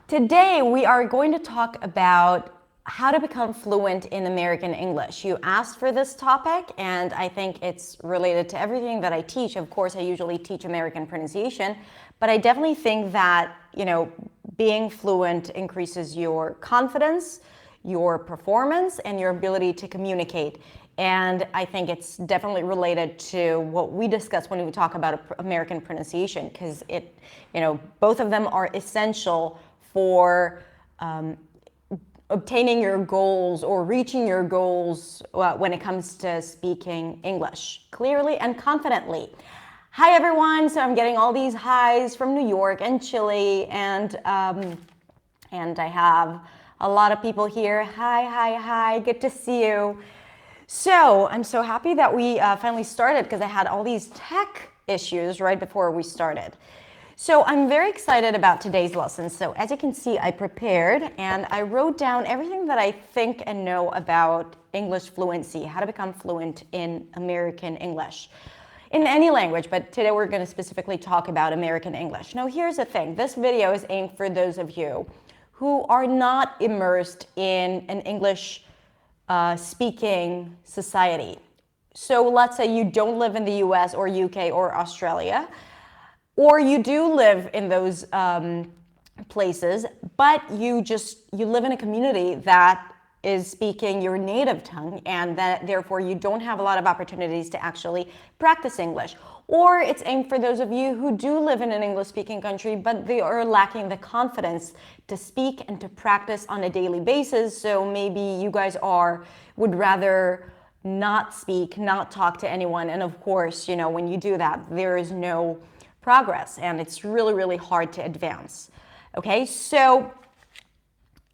Today, we are going to talk about how to become fluent in American English. You asked for this topic, and I think it's related to everything that I teach. Of course, I usually teach American pronunciation, but I definitely think that, being fluent increases your confidence, your performance, and your ability to communicate. And I think it's definitely related to what we discuss when we talk about American pronunciation, because both of them are essential for obtaining your goals or reaching your goals when it comes to speaking English clearly and confidently. Hi everyone, so I'm getting all these highs from New York and Chile, and I have a lot of people here. Hi, good to see you. So I'm so happy that we finally started, because I had all these tech issues right before we started. So I'm very excited about today's lesson. So as you can see, I prepared and I wrote down everything that I think and know about English fluency, how to become fluent in American English, in any language, but today we're going to specifically talk about American English. Now, here's the thing. This video is aimed for those of you who are not immersed in an English speaking society. So let's say you don't live in the US or UK or Australia, or you do live in those places, but you live in a community that is speaking your native tongue, and that therefore you don't have a lot of opportunities to actually practice English. Or it's aimed for those of you who do live in an English-speaking country, but they are lacking the confidence to speak and to practice on a daily basis. So maybe you guys would rather not speak, not talk to anyone. And of course, when you do that, there is no progress, and it's really, really hard to advance. Okay, so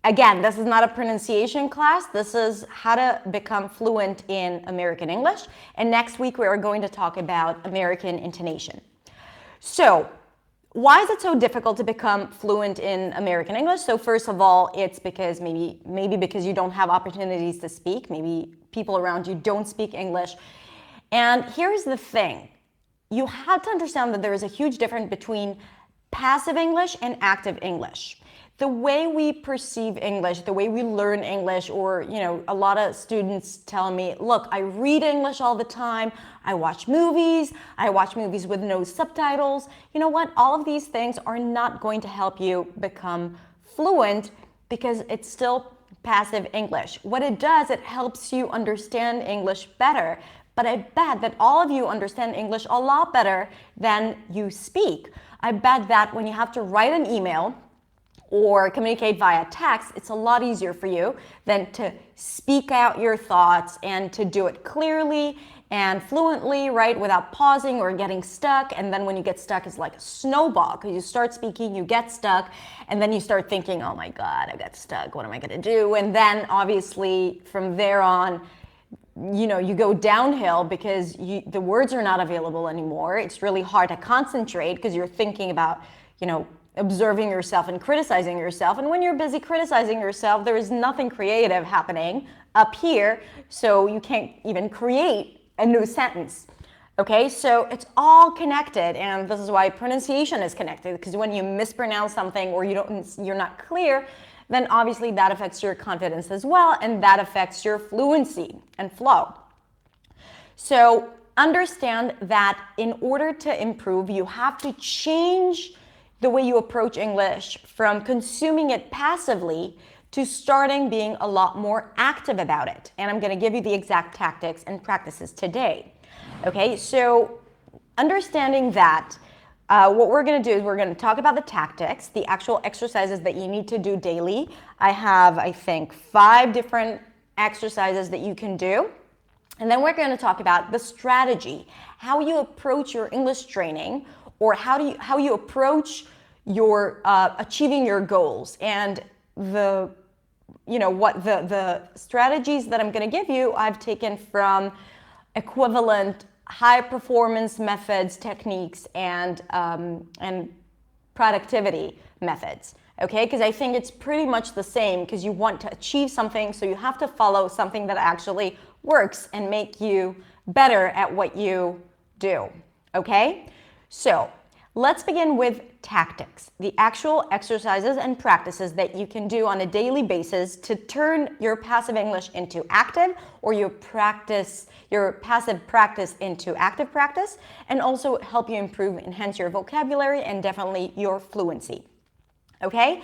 again, this is not a pronunciation class. This is how to become fluent in American English. And next week, we are going to talk about American intonation. So why is it so difficult to become fluent in American English? So first of all, it's because maybe because you don't have opportunities to speak. Maybe people around you don't speak English. And here's the thing. You have to understand that there is a huge difference between passive English and active English. The way we perceive English, the way we learn English, or, a lot of students tell me, look, I read English all the time, I watch movies with no subtitles. You know what? All of these things are not going to help you become fluent, because it's still passive English. What it does, it helps you understand English better. But I bet that all of you understand English a lot better than you speak. I bet that when you have to write an email or communicate via text, it's a lot easier for you than to speak out your thoughts and to do it clearly and fluently, right, without pausing or getting stuck. And then when you get stuck, it's like a snowball, because you start speaking, you get stuck, and then you start thinking, oh my God, I got stuck, what am I gonna do? And then obviously from there on, you go downhill, because the words are not available anymore. It's really hard to concentrate because you're thinking about, observing yourself and criticizing yourself. And when you're busy criticizing yourself, there is nothing creative happening up here, so you can't even create a new sentence. Okay, so it's all connected, and this is why pronunciation is connected, because when you mispronounce something or you're not clear, then obviously that affects your confidence as well, and that affects your fluency and flow. So understand that in order to improve, you have to change the way you approach English from consuming it passively to starting being a lot more active about it. And I'm going to give you the exact tactics and practices today. Okay, so understanding that, what we're going to do is we're going to talk about the tactics, the actual exercises that you need to do daily. I have, I think, 5 different exercises that you can do. And then we're going to talk about the strategy, how you approach your English training, or how you approach your achieving your goals. And the strategies that I'm going to give you, I've taken from equivalent high performance methods, techniques, and productivity methods. Okay, because I think it's pretty much the same, because you want to achieve something, so you have to follow something that actually works and make you better at what you do. Okay, so let's begin with tactics, the actual exercises and practices that you can do on a daily basis to turn your passive English into active, or your passive practice into active practice, and also help you improve, enhance your vocabulary and definitely your fluency. Okay?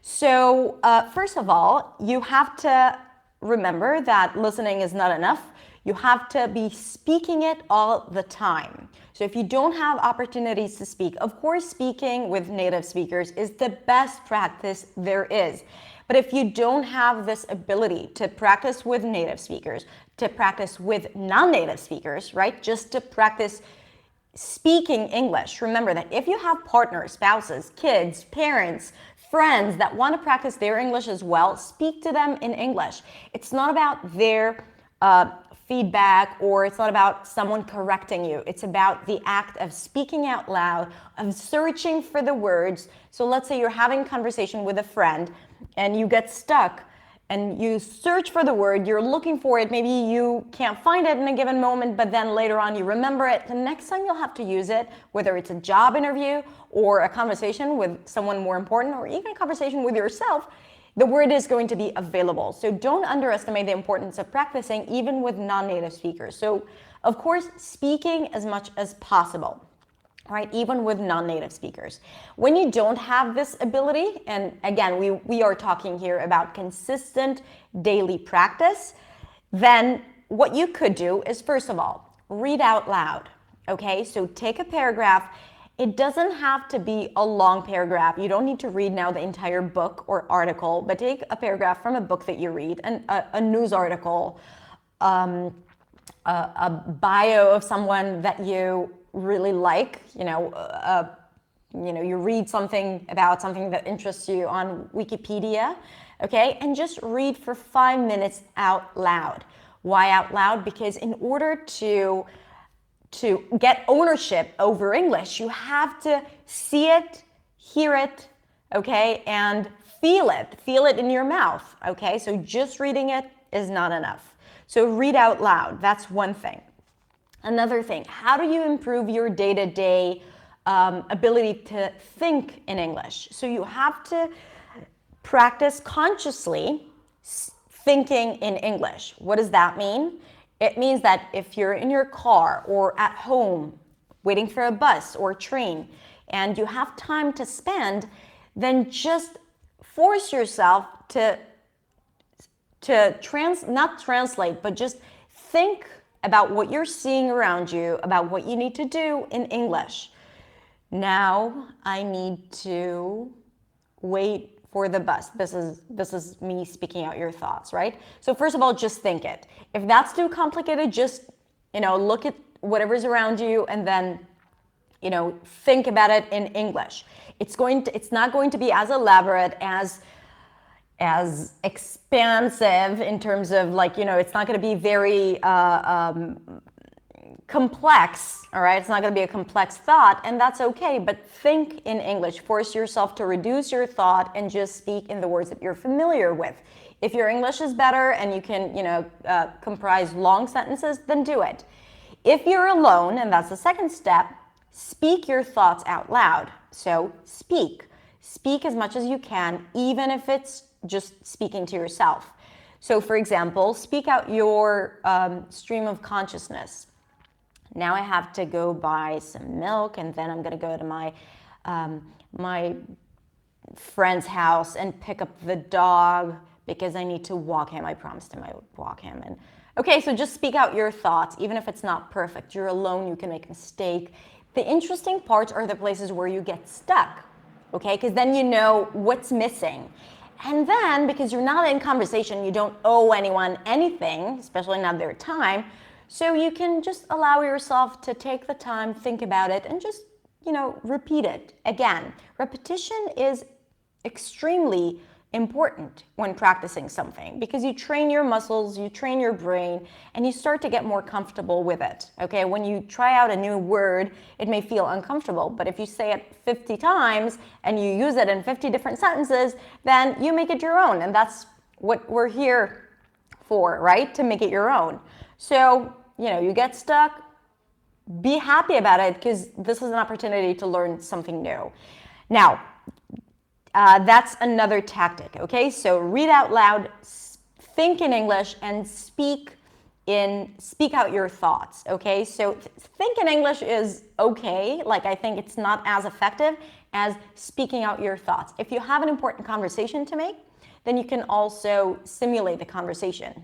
So first of all, you have to remember that listening is not enough. You have to be speaking it all the time. So if you don't have opportunities to speak, of course, speaking with native speakers is the best practice there is. But if you don't have this ability to practice with native speakers, to practice with non-native speakers, right? Just to practice speaking English. Remember that if you have partners, spouses, kids, parents, friends that want to practice their English as well, speak to them in English. It's not about their feedback, or it's not about someone correcting you. It's about the act of speaking out loud, of searching for the words. So let's say you're having a conversation with a friend and you get stuck and you search for the word, you're looking for it, maybe you can't find it in a given moment, but then later on you remember it. The next time you'll have to use it, whether it's a job interview or a conversation with someone more important, or even a conversation with yourself, the word is going to be available. So don't underestimate the importance of practicing even with non-native speakers. So of course, speaking as much as possible, right? Even with non-native speakers. When you don't have this ability, and again, we are talking here about consistent daily practice, then what you could do is, first of all, read out loud, okay? So take a paragraph. It doesn't have to be a long paragraph. You don't need to read now the entire book or article, but take a paragraph from a book that you read, and a news article, a bio of someone that you really like, you read something about something that interests you on Wikipedia, okay? And just read for 5 minutes out loud. Why out loud? Because in order to get ownership over English, you have to see it, hear it, okay, and feel it in your mouth, okay? So just reading it is not enough. So read out loud, that's one thing. Another thing, how do you improve your day-to-day ability to think in English? So you have to practice consciously thinking in English. What does that mean? It means that if you're in your car or at home waiting for a bus or train and you have time to spend, then just force yourself to not translate, but just think about what you're seeing around you, about what you need to do in English. Now I need to wait for the bus. This is me speaking out your thoughts, right? So first of all, just think it. If that's too complicated, just, look at whatever's around you and then, think about it in English. It's not going to be as elaborate, as expansive in terms of it's not going to be very complex, all right? It's not going to be a complex thought, and that's okay, but think in English. Force yourself to reduce your thought and just speak in the words that you're familiar with. If your English is better and you can, comprise long sentences, then do it. If you're alone, and that's the second step, speak your thoughts out loud. So speak as much as you can, even if it's just speaking to yourself. So for example, speak out your stream of consciousness. Now I have to go buy some milk, and then I'm going to go to my friend's house and pick up the dog because I need to walk him. I promised him I would walk him. And okay, so just speak out your thoughts, even if it's not perfect. You're alone, you can make a mistake. The interesting parts are the places where you get stuck, okay? Because then you know what's missing. And then, because you're not in conversation, you don't owe anyone anything, especially not their time. So you can just allow yourself to take the time, think about it, and just, repeat it again. Repetition is extremely important when practicing something because you train your muscles, you train your brain, and you start to get more comfortable with it, okay? When you try out a new word, it may feel uncomfortable, but if you say it 50 times and you use it in 50 different sentences, then you make it your own, and that's what we're here for, right? To make it your own. So, you get stuck, be happy about it because this is an opportunity to learn something new. Now, that's another tactic, okay? So read out loud, think in English, and speak out your thoughts, okay? So think in English is okay. Like, I think it's not as effective as speaking out your thoughts. If you have an important conversation to make, then you can also simulate the conversation,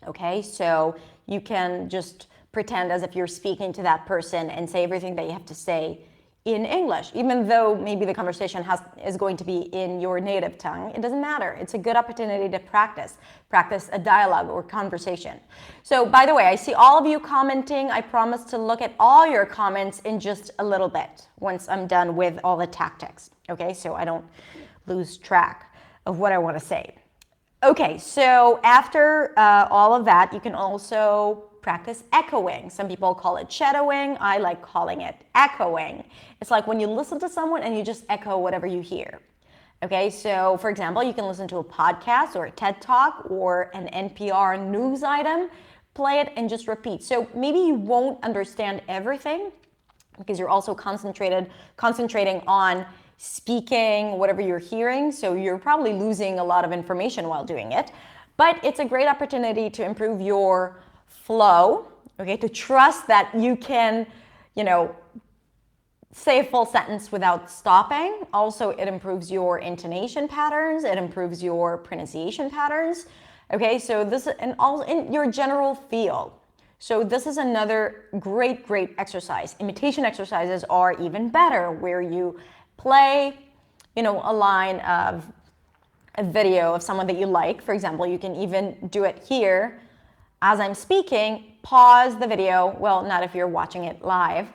okay? So you can just pretend as if you're speaking to that person and say everything that you have to say in English, even though maybe the conversation is going to be in your native tongue. It doesn't matter. It's a good opportunity to practice a dialogue or conversation. So, by the way, I see all of you commenting. I promise to look at all your comments in just a little bit once I'm done with all the tactics, okay? So I don't lose track of what I want to say. Okay, so after all of that, you can also practice echoing. Some people call it shadowing. I like calling it echoing. It's like when you listen to someone and you just echo whatever you hear. Okay, so for example, you can listen to a podcast or a TED Talk or an NPR news item, play it and just repeat. So maybe you won't understand everything because you're also concentrating on speaking whatever you're hearing. So you're probably losing a lot of information while doing it. But it's a great opportunity to improve your flow, okay, to trust that you can, say a full sentence without stopping. Also, it improves your intonation patterns, it improves your pronunciation patterns, okay, so this, and also in your general feel. So this is another great exercise. Imitation exercises are even better, where you play, a line of a video of someone that you like. For example, you can even do it here. As I'm speaking, pause the video. Well, not if you're watching it live,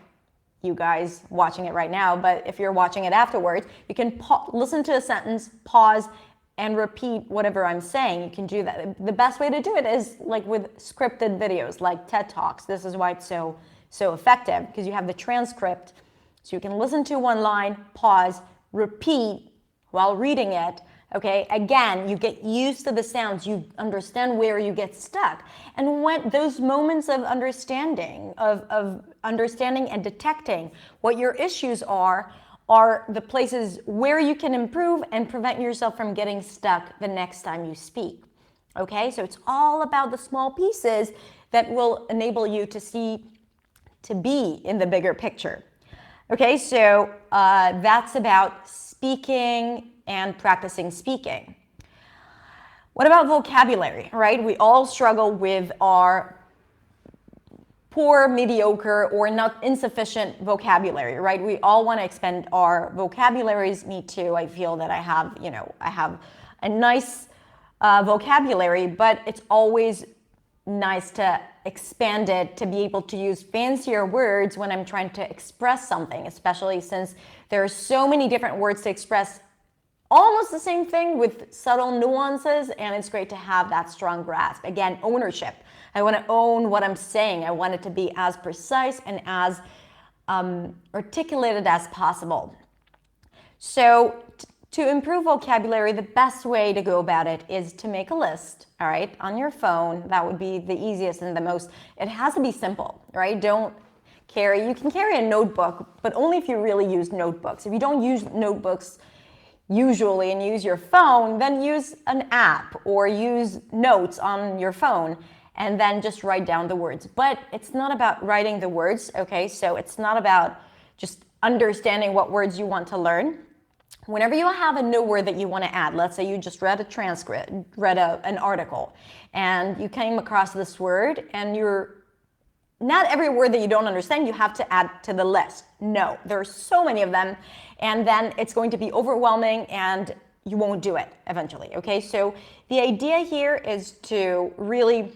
you guys watching it right now, but if you're watching it afterwards, you can listen to a sentence, pause, and repeat whatever I'm saying. You can do that. The best way to do it is like with scripted videos, like TED Talks. This is why it's so effective, because you have the transcript. So you can listen to one line, pause, repeat while reading it. Okay, again, you get used to the sounds, you understand where you get stuck. And when those moments of understanding, understanding and detecting what your issues are the places where you can improve and prevent yourself from getting stuck the next time you speak. Okay, so it's all about the small pieces that will enable you to be in the bigger picture. Okay, so that's about speaking and practicing speaking. What about vocabulary, right? We all struggle with our poor, mediocre, or not insufficient vocabulary, right? We all want to expand our vocabularies. Me too. I feel that I have a nice vocabulary, but it's always nice to expand it, to be able to use fancier words when I'm trying to express something, especially since there are so many different words to express almost the same thing with subtle nuances, and it's great to have that strong grasp. Again, ownership. I want to own what I'm saying. I want it to be as precise and as articulated as possible. So to improve vocabulary, the best way to go about it is to make a list, all right, on your phone. That would be the easiest and the most, it has to be simple, right? You can carry a notebook, but only if you really use notebooks. If you don't use notebooks usually and use your phone, then use an app or use notes on your phone and then just write down the words. But it's not about writing the words, okay? So it's not about just understanding what words you want to learn. Whenever you have a new word that you want to add, let's say you just read a transcript, an article, and you came across this word, and not every word that you don't understand you have to add to the list. No, there are so many of them, and then it's going to be overwhelming and you won't do it eventually, okay? So the idea here is to really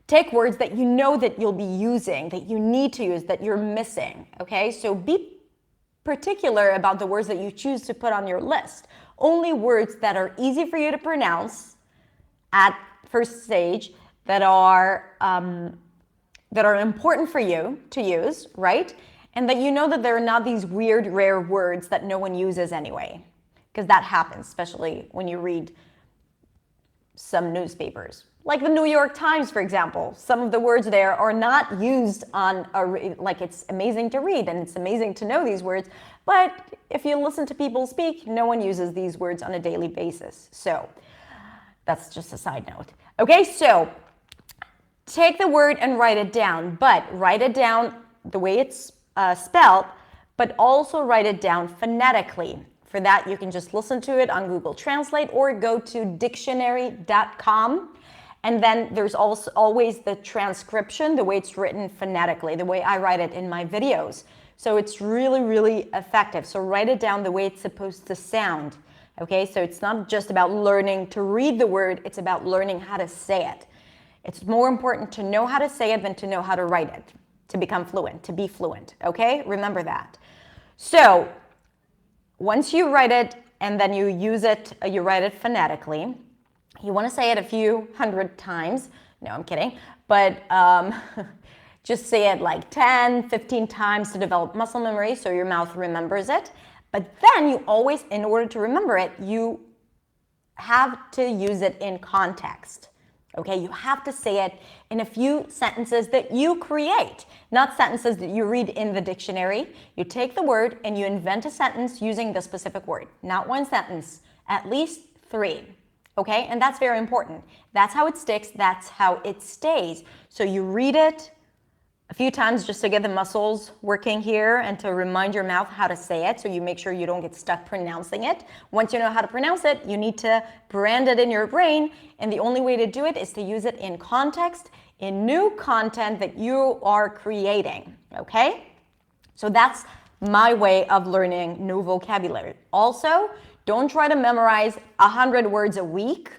take words that you know that you'll be using, that you need to use, that you're missing, okay? So be particular about the words that you choose to put on your list. Only words that are easy for you to pronounce at first stage, that are important for you to use, right? And that you know that they're not these weird, rare words that no one uses anyway. Because that happens, especially when you read some newspapers. Like the New York Times, for example. Some of the words there are not used on like it's amazing to read and it's amazing to know these words, but if you listen to people speak, no one uses these words on a daily basis. So that's just a side note. Okay, so take the word and write it down, but write it down the way it's spelled, but also write it down phonetically. For that, you can just listen to it on Google Translate or go to dictionary.com. And then there's also always the transcription, the way it's written phonetically, the way I write it in my videos. So it's really, really effective. So write it down the way it's supposed to sound. Okay, so it's not just about learning to read the word, it's about learning how to say it. It's more important to know how to say it than to know how to write it, to become fluent, to be fluent. Okay, remember that. So once you write it and then you use it, you write it phonetically. You want to say it a few hundred times. No, I'm kidding. But just say it like 10, 15 times to develop muscle memory so your mouth remembers it. But then you always, in order to remember it, you have to use it in context. Okay, you have to say it in a few sentences that you create, not sentences that you read in the dictionary. You take the word and you invent a sentence using the specific word. Not one sentence, at least 3. Okay, and that's very important. That's how it sticks, that's how it stays. So you read it a few times just to get the muscles working here and to remind your mouth how to say it, so you make sure you don't get stuck pronouncing it. Once you know how to pronounce it, you need to brand it in your brain, and the only way to do it is to use it in context, in new content that you are creating, okay? So that's my way of learning new vocabulary. Also, don't try to memorize 100 words a week.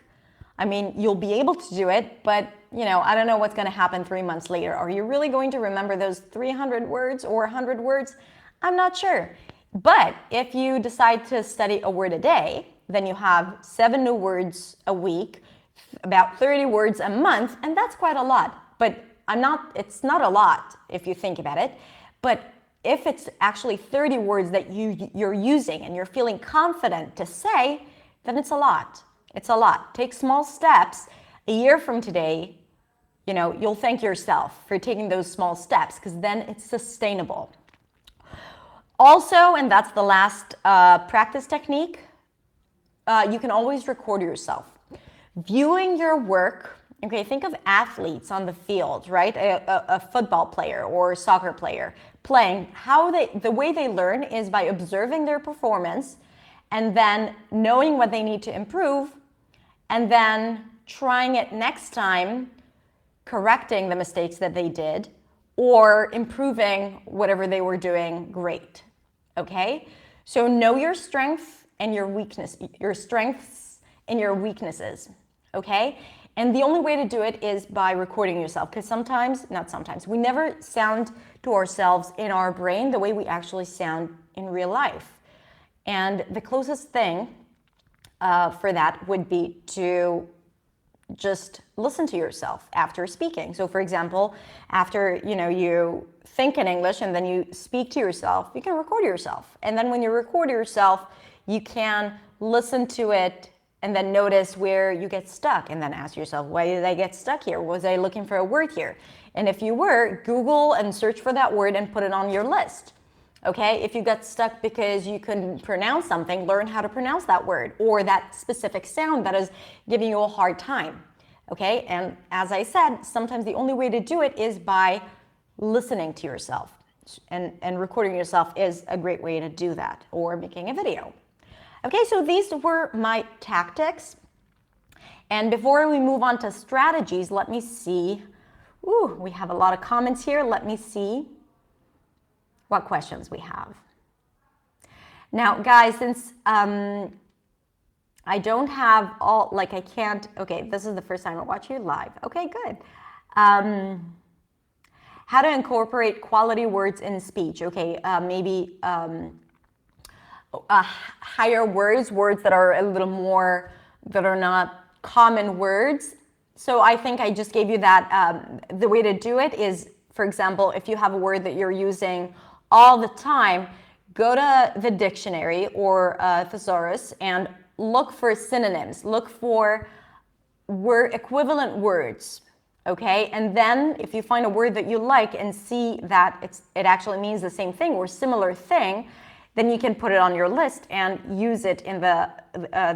I mean, you'll be able to do it, but you know, I don't know what's going to happen 3 months later. Are you really going to remember those 300 words or 100 words? I'm not sure. But if you decide to study a word a day, then you have 7 new words a week, about 30 words a month, and that's quite a lot. But it's not a lot if you think about it. But if it's actually 30 words that you're using and you're feeling confident to say, then it's a lot. It's a lot. Take small steps. A year from today, you know, you'll thank yourself for taking those small steps, because then it's sustainable. Also, and that's the last practice technique, you can always record yourself. Viewing your work, okay, think of athletes on the field, right? A football player or a soccer player playing. The way they learn is by observing their performance and then knowing what they need to improve and then trying it next time, correcting the mistakes that they did or improving whatever they were doing great, okay? So know your strengths and your weakness, your strengths and your weaknesses, okay? And the only way to do it is by recording yourself, because we never sound to ourselves in our brain the way we actually sound in real life. And the closest thing for that would be to just listen to yourself after speaking. So for example, after you think in English and then you speak to yourself, you can record yourself. And then when you record yourself, you can listen to it and then notice where you get stuck and then ask yourself, why did I get stuck here? Was I looking for a word here? And if you were, Google and search for that word and put it on your list. Okay, if you got stuck because you couldn't pronounce something, learn how to pronounce that word or that specific sound that is giving you a hard time. Okay, and as I said, sometimes the only way to do it is by listening to yourself, and recording yourself is a great way to do that, or making a video. Okay, so these were my tactics. And before we move on to strategies, let me see. Ooh, we have a lot of comments here. Let me see what questions we have. Now, guys, since I don't have all, like I can't, okay, this is the first time I watch you live. Okay, good. How to incorporate quality words in speech. Okay, maybe higher words that are a little more, that are not common words. So I think I just gave you that, the way to do it is, for example, if you have a word that you're using all the time, go to the dictionary or thesaurus and look for synonyms. Look for equivalent words. Okay, and then if you find a word that you like and see that it actually means the same thing or similar thing, then you can put it on your list and use it in the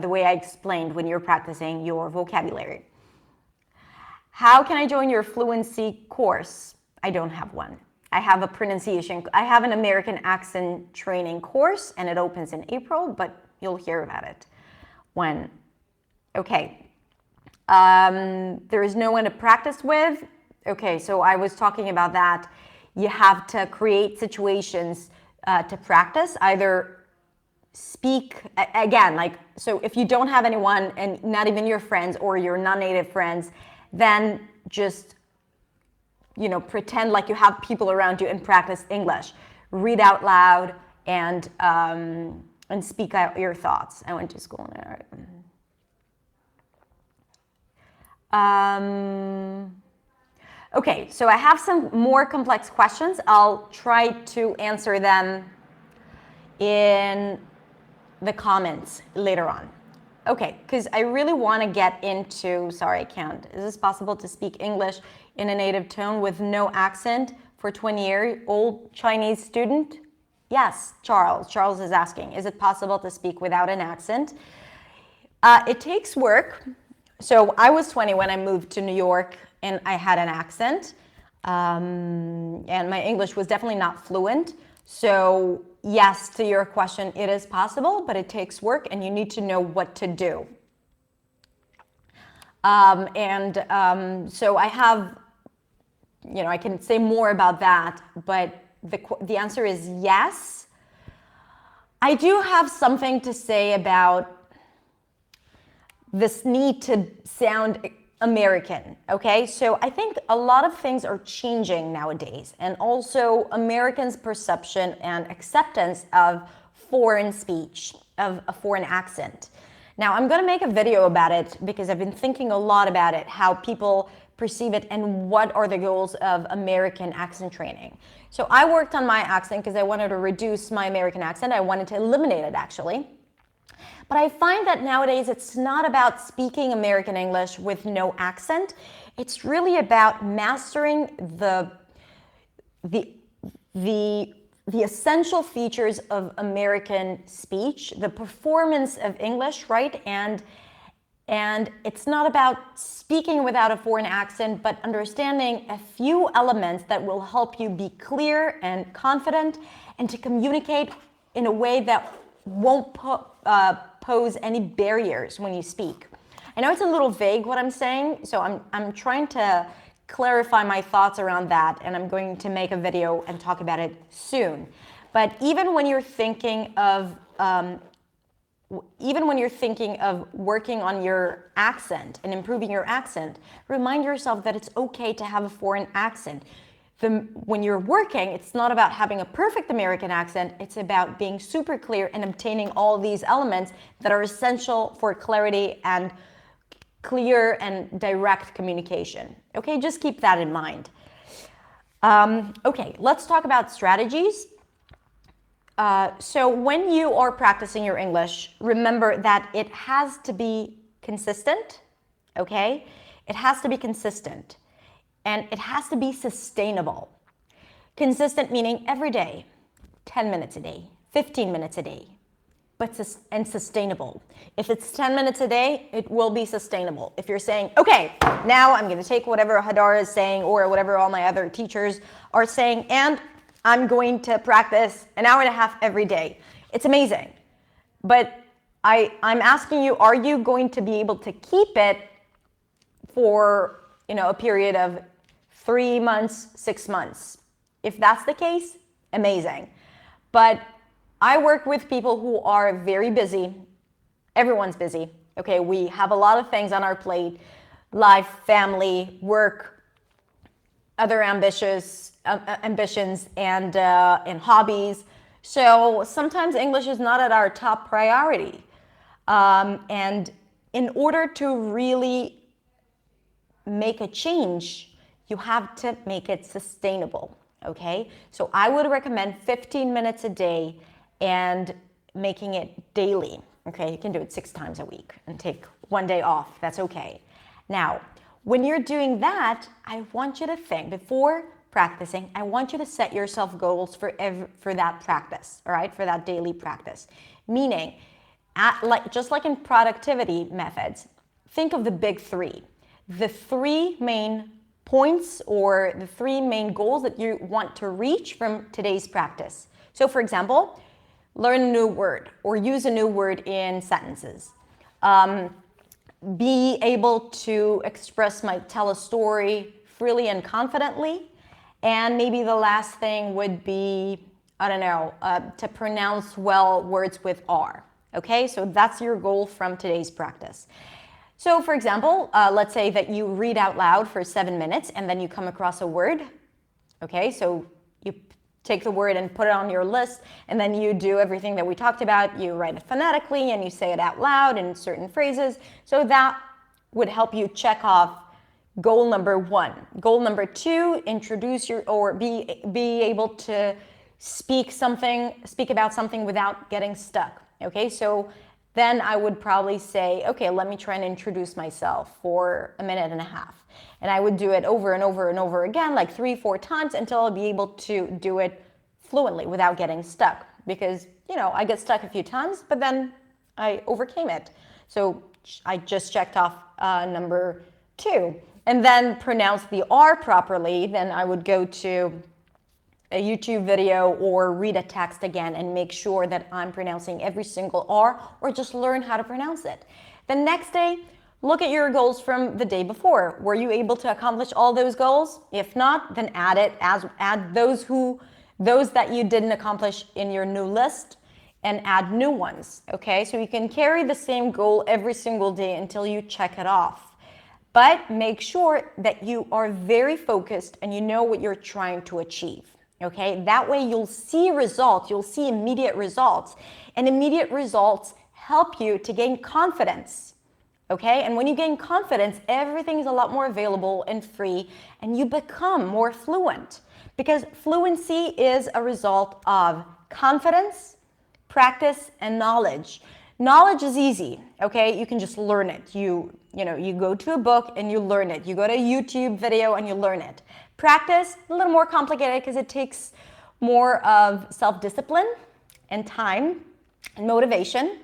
way I explained when you're practicing your vocabulary. How can I join your fluency course? I don't have one. I have an American accent training course, and it opens in April, but you'll hear about it when. Okay. There is no one to practice with. Okay, so I was talking about that. You have to create situations to practice, either speak, again, like, so if you don't have anyone and not even your friends or your non-native friends, then just, pretend like you have people around you and practice English. Read out loud and speak out your thoughts. I went to school now. Okay, so I have some more complex questions. I'll try to answer them in the comments later on. Okay, because I really want to get into, sorry, I can't. Is this possible to speak English in a native tone with no accent for 20-year-old Chinese student? Yes, Charles. Charles is asking, is it possible to speak without an accent? It takes work. So I was 20 when I moved to New York and I had an accent, and my English was definitely not fluent. So yes, to your question, it is possible, but it takes work and you need to know what to do. So I have, I can say more about that, but the answer is yes. I do have something to say about this need to sound American, okay? So I think a lot of things are changing nowadays, and also Americans' perception and acceptance of foreign speech, of a foreign accent. Now, I'm gonna make a video about it because I've been thinking a lot about it, how people perceive it and what are the goals of American accent training. So I worked on my accent because I wanted to reduce my American accent. I wanted to eliminate it, actually. But I find that nowadays it's not about speaking American English with no accent. It's really about mastering the essential features of American speech, the performance of English, right? And it's not about speaking without a foreign accent, but understanding a few elements that will help you be clear and confident and to communicate in a way that won't pose any barriers when you speak. I know it's a little vague what I'm saying, so I'm trying to clarify my thoughts around that, and I'm going to make a video and talk about it soon. But even when you're thinking of working on your accent and improving your accent, remind yourself that it's okay to have a foreign accent. When you're working, it's not about having a perfect American accent, it's about being super clear and obtaining all these elements that are essential for clarity and clear and direct communication. Okay, just keep that in mind. Okay, let's talk about strategies. So when you are practicing your English, remember that it has to be consistent, okay? It has to be consistent. And it has to be sustainable. Consistent meaning every day, 10 minutes a day, 15 minutes a day, and sustainable. If it's 10 minutes a day, it will be sustainable. If you're saying, okay, now I'm gonna take whatever Hadar is saying or whatever all my other teachers are saying, and I'm going to practice an hour and a half every day. It's amazing. But I'm asking you, are you going to be able to keep it for a period of 3 months, 6 months? If that's the case, amazing. But I work with people who are very busy. Everyone's busy. Okay, we have a lot of things on our plate: life, family, work, other ambitions, and hobbies. So sometimes English is not at our top priority. And in order to really make a change, you have to make it sustainable, okay? So I would recommend 15 minutes a day and making it daily, okay? You can do it 6 times a week and take 1 day off, that's okay. Now, when you're doing that, I want you to think, before practicing, I want you to set yourself goals for that practice, all right, for that daily practice. Meaning, just like in productivity methods, think of the big three. The three main points or the three main goals that you want to reach from today's practice. So for example, learn a new word or use a new word in sentences. Be able to tell a story freely and confidently. And maybe the last thing would be, I don't know, to pronounce well words with R. Okay, so that's your goal from today's practice. So for example, let's say that you read out loud for 7 minutes and then you come across a word. Okay, so you take the word and put it on your list, and then you do everything that we talked about. You write it phonetically and you say it out loud in certain phrases. So that would help you check off goal number 1. Goal number 2, introduce be able to speak about something without getting stuck. Okay, so then I would probably say, okay, let me try and introduce myself for 1.5 minutes. And I would do it over and over and over again, like 3-4 times, until I'll be able to do it fluently without getting stuck. Because, I get stuck a few times, but then I overcame it. So I just checked off number 2. And then pronounce the R properly, then I would go to a YouTube video or read a text again and make sure that I'm pronouncing every single R, or just learn how to pronounce it. The next day, look at your goals from the day before. Were you able to accomplish all those goals? If not, then add those that you didn't accomplish in your new list and add new ones. Okay, so you can carry the same goal every single day until you check it off. But make sure that you are very focused and you know what you're trying to achieve. Okay, that way you'll see results, you'll see immediate results, and immediate results help you to gain confidence. Okay, and when you gain confidence, everything is a lot more available and free, and you become more fluent, because fluency is a result of confidence, practice, and knowledge. Knowledge is easy. Okay, you can just learn it. You go to a book and you learn it. You go to a YouTube video and you learn it. Practice, a little more complicated because it takes more of self-discipline and time and motivation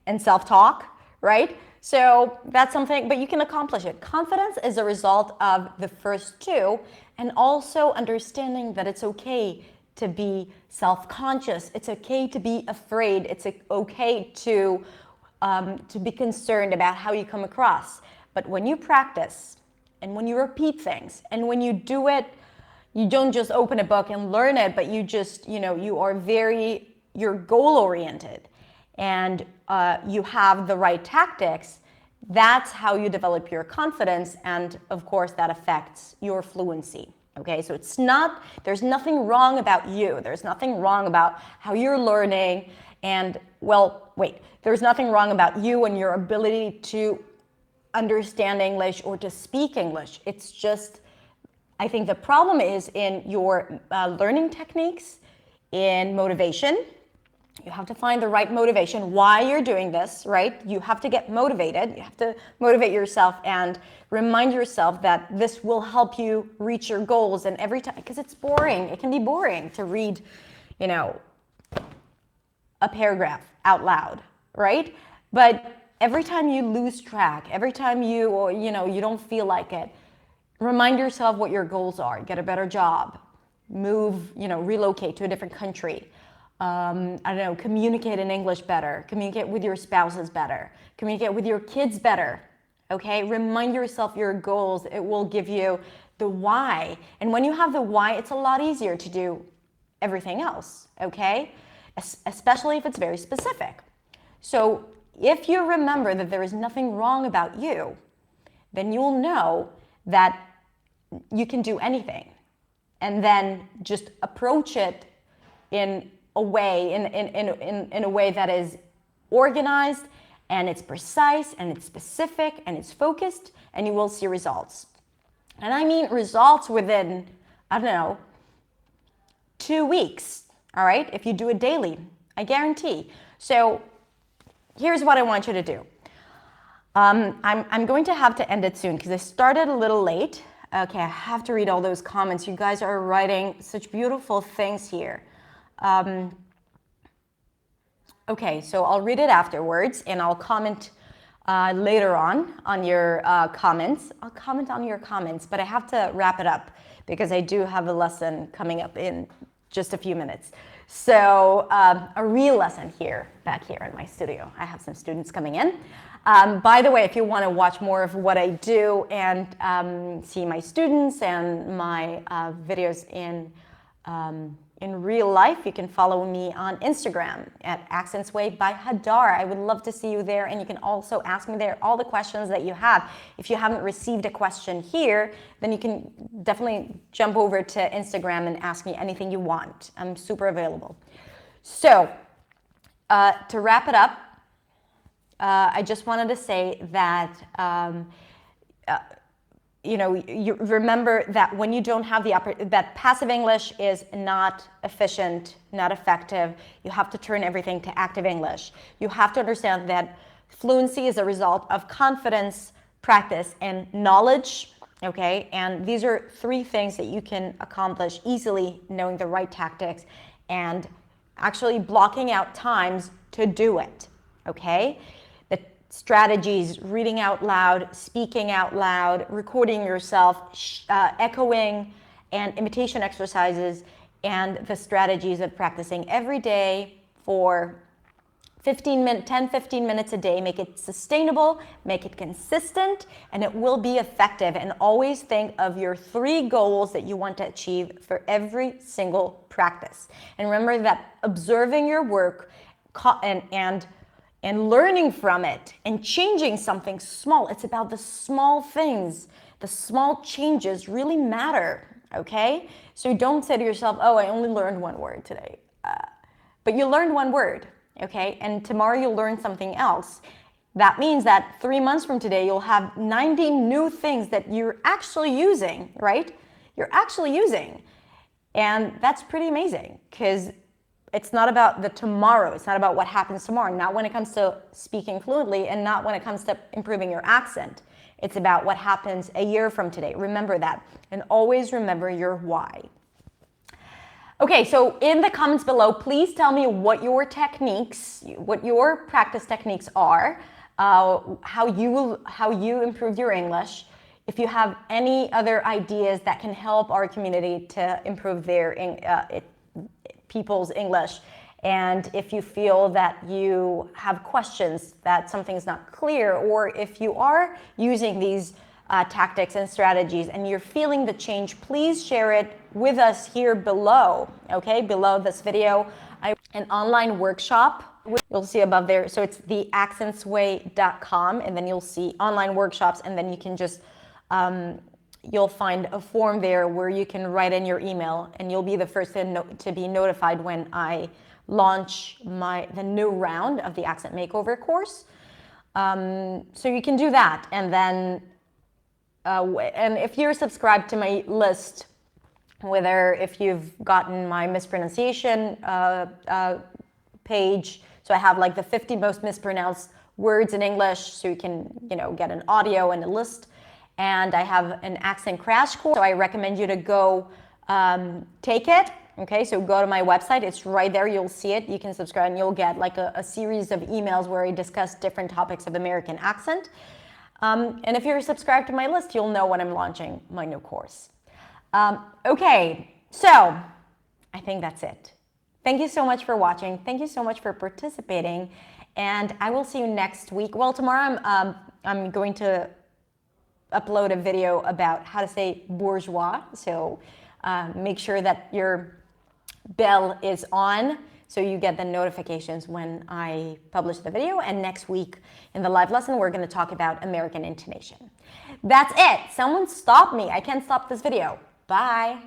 and self-talk, right? So that's something, but you can accomplish it. Confidence is a result of the first 2, and also understanding that it's okay to be self-conscious. It's okay to be afraid. It's okay to be concerned about how you come across. But when you practice and when you repeat things and when you do it, you don't just open a book and learn it, but you just, you're goal-oriented and you have the right tactics. That's how you develop your confidence, and of course that affects your fluency. Okay, so there's nothing wrong about you. There's nothing wrong about how you're learning, and there's nothing wrong about you and your ability to understand English or to speak English. It's just, I think the problem is in your learning techniques, in motivation. You have to find the right motivation, why you're doing this, right? You have to get motivated. You have to motivate yourself and remind yourself that this will help you reach your goals. And every time, because it's boring, it can be boring to read, a paragraph out loud, right? But every time you lose track, every time you don't feel like it, remind yourself what your goals are. Get a better job, move, relocate to a different country. Communicate in English better, communicate with your spouses better, communicate with your kids better, okay? Remind yourself your goals. It will give you the why. And when you have the why, it's a lot easier to do everything else, okay? Especially if it's very specific. So if you remember that there is nothing wrong about you, then you'll know that you can do anything. And then just approach it in a way that is organized, and it's precise, and it's specific, and it's focused, and you will see results. And I mean results within, 2 weeks, all right? If you do it daily, I guarantee. So here's what I want you to do. I'm going to have to end it soon because I started a little late. Okay, I have to read all those comments. You guys are writing such beautiful things here. Okay, so I'll read it afterwards and I'll comment later on your comments. I'll comment on your comments, but I have to wrap it up because I do have a lesson coming up in just a few minutes. So a real lesson here, back here in my studio. I have some students coming in. By the way, if you want to watch more of what I do and see my students and my videos in real life, you can follow me on Instagram at Accents Way by Hadar. I would love to see you there, and you can also ask me there all the questions that you have. If you haven't received a question here, then you can definitely jump over to Instagram and ask me anything you want. I'm super available. So to wrap it up, I just wanted to say that you remember that when you don't have that passive English is not efficient, not effective. You have to turn everything to active English. You have to understand that fluency is a result of confidence, practice, and knowledge. Okay, and these are three things that you can accomplish easily, knowing the right tactics and actually blocking out times to do it. Okay. Strategies, reading out loud, speaking out loud, recording yourself, echoing, and imitation exercises, and the strategies of practicing every day for 10-15 minutes a day. Make it sustainable, make it consistent, and it will be effective. And always think of your 3 goals that you want to achieve for every single practice. And remember that observing your work and learning from it and changing something small. It's about the small things. The small changes really matter, okay? So don't say to yourself, oh, I only learned 1 word today. But you learned 1 word, okay? And tomorrow you'll learn something else. That means that 3 months from today, you'll have 90 new things that you're actually using, right? You're actually using. And that's pretty amazing because it's not about the tomorrow. It's not about what happens tomorrow. Not when it comes to speaking fluently and not when it comes to improving your accent. It's about what happens a year from today. Remember that. And always remember your why. Okay, so in the comments below, please tell me what your practice techniques are, how you improved your English. If you have any other ideas that can help our community to improve their people's English, and if you feel that you have questions, that something's not clear, or if you are using these tactics and strategies and you're feeling the change, please share it with us here below, okay? Below this video, an online workshop, you'll see above there. So it's theaccentsway.com, and then you'll see online workshops, and then you can just you'll find a form there where you can write in your email, and you'll be the first to be notified when I launch the new round of the Accent Makeover course. So you can do that, and then and if you're subscribed to my list, if you've gotten my mispronunciation page, so I have like the 50 most mispronounced words in English, so you can get an audio and a list. And I have an accent crash course, so I recommend you to go take it. Okay, so go to my website. It's right there. You'll see it. You can subscribe, and you'll get like a series of emails where I discuss different topics of American accent. And if you're subscribed to my list, you'll know when I'm launching my new course. Okay, so I think that's it. Thank you so much for watching. Thank you so much for participating. And I will see you next week. Well, tomorrow I'm going to upload a video about how to say bourgeois. So make sure that your bell is on so you get the notifications when I publish the video. And next week in the live lesson, we're going to talk about American intonation. That's it. Someone stop me. I can't stop this video. Bye.